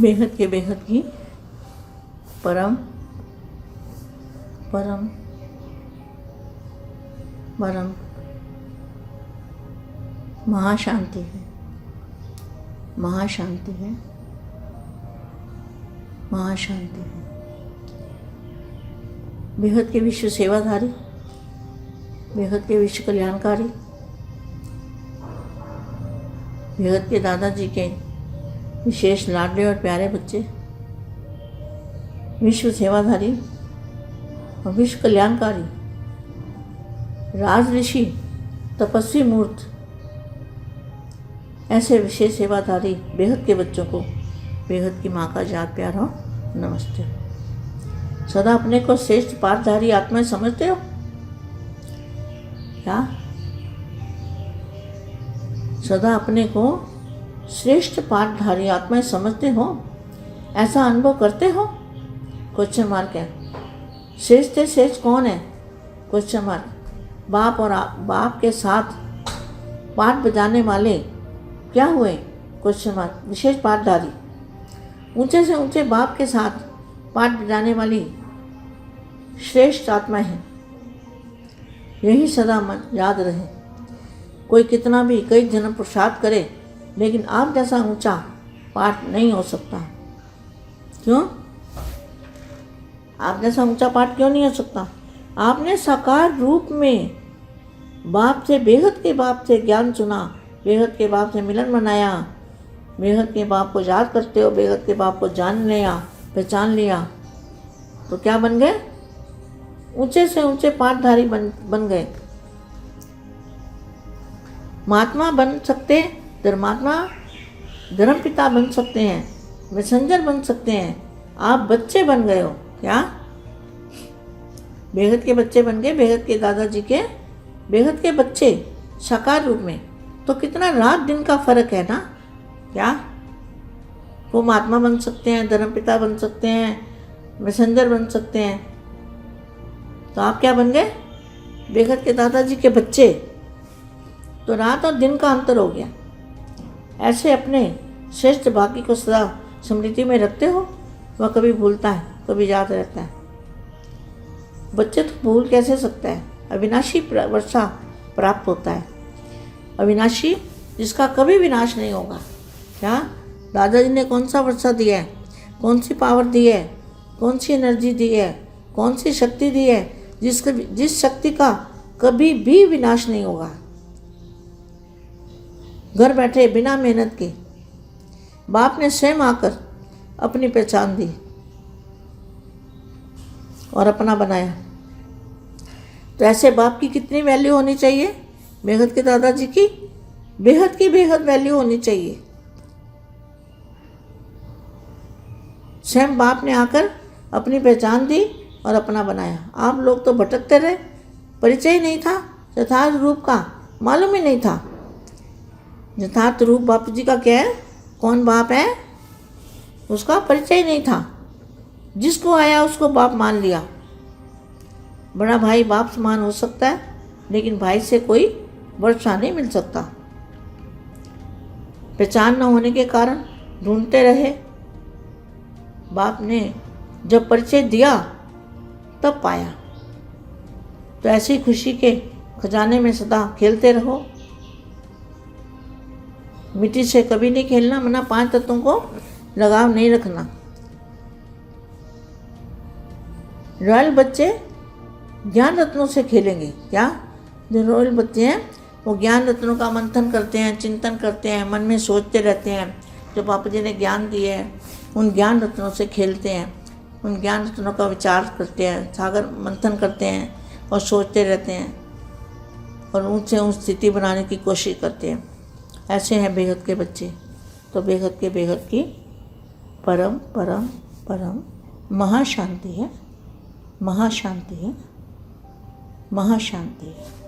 बेहद के बेहद की परम परम परम महाशांति है, महाशांति है, महाशांति है। बेहद के विश्व सेवाधारी, बेहद के विश्व कल्याणकारी, बेहद के दादाजी के विशेष लाडले और प्यारे बच्चे, विश्व सेवाधारी और विश्व कल्याणकारी, राज ऋषि, तपस्वी मूर्त, ऐसे विशेष सेवाधारी बेहद के बच्चों को बेहद की माँ का याद प्यार हो, नमस्ते। सदा अपने को श्रेष्ठ पाठधारी आत्मा समझते हो क्या? सदा अपने को श्रेष्ठ पाठधारी आत्मा समझते हो? ऐसा अनुभव करते हो? क्वेश्चन मार्क है। श्रेष्ठ से श्रेष्ठ कौन है? Question mark. बाप और बाप के साथ पाठ बजाने वाले क्या हुए? Question mark. विशेष पाठधारी, ऊंचे से ऊंचे बाप के साथ पाठ बजाने वाली श्रेष्ठ आत्मा है। यही सदा मन याद रहे। कोई कितना भी कई जन्म पुरुषार्थ करे, लेकिन आप जैसा ऊंचा पाठ नहीं हो सकता। क्यों? आप जैसा ऊंचा पाठ क्यों नहीं हो सकता? आपने साकार रूप में बाप से, बेहद के बाप से ज्ञान सुना, बेहद के बाप से मिलन मनाया, बेहद के बाप को याद करते हो, बेहद के बाप को जान लिया, पहचान लिया, तो क्या बन गए? ऊंचे से ऊंचे पाठधारी बन गए। महात्मा बन सकते, धर्मात्मा, धर्मपिता बन सकते हैं, मैसेंजर बन सकते हैं। आप बच्चे बन गए हो क्या? बेहद के बच्चे बन गए, बेहद के दादाजी के बेहद के बच्चे साकार रूप में। तो कितना रात दिन का फर्क है ना? क्या वो महात्मा बन सकते हैं, धर्मपिता बन सकते हैं, मैसेंजर बन सकते हैं, तो आप क्या बन गए? बेहद के दादाजी के बच्चे। तो रात और दिन का अंतर हो गया। ऐसे अपने श्रेष्ठ भाग्य को सदा स्मृति में रखते हो? वह कभी भूलता है, कभी याद रहता है। बच्चे तो भूल कैसे सकता है? अविनाशी वर्षा प्राप्त होता है, अविनाशी जिसका कभी विनाश नहीं होगा। क्या दादाजी ने कौन सा वर्षा दिया है? कौन सी पावर दी है? कौन सी एनर्जी दी है? कौन सी शक्ति दी है जिस शक्ति का कभी भी विनाश नहीं होगा? घर बैठे बिना मेहनत के बाप ने स्वयं आकर अपनी पहचान दी और अपना बनाया। तो ऐसे बाप की कितनी वैल्यू होनी चाहिए? बेहद के दादाजी की बेहद वैल्यू होनी चाहिए। स्वयं बाप ने आकर अपनी पहचान दी और अपना बनाया। आप लोग तो भटकते रहे, परिचय ही नहीं था, यथार्थ रूप का मालूम ही नहीं था। यथार्थ रूप बापू जी का क्या है, कौन बाप है, उसका परिचय ही नहीं था। जिसको आया उसको बाप मान लिया। बड़ा भाई बाप समान हो सकता है, लेकिन भाई से कोई वर्षा नहीं मिल सकता। पहचान न होने के कारण ढूंढते रहे। बाप ने जब परिचय दिया तब पाया। तो ऐसी खुशी के खजाने में सदा खेलते रहो। मिट्टी से कभी नहीं खेलना, मना 5 तत्वों को लगाव नहीं रखना। रॉयल बच्चे ज्ञान रत्नों से खेलेंगे। क्या? जो रॉयल बच्चे हैं वो ज्ञान रत्नों का मंथन करते हैं, चिंतन करते हैं, मन में सोचते रहते हैं। जो बापू जी ने ज्ञान दिए है उन ज्ञान रत्नों से खेलते हैं, उन ज्ञान रत्नों का विचार करते हैं, सागर मंथन करते हैं और सोचते रहते हैं और ऊँच स्थिति बनाने की कोशिश करते हैं। ऐसे हैं बेहद के बच्चे। तो बेहद के बेहद की परम परम परम महाशांति है, महाशांति है, महाशांति है।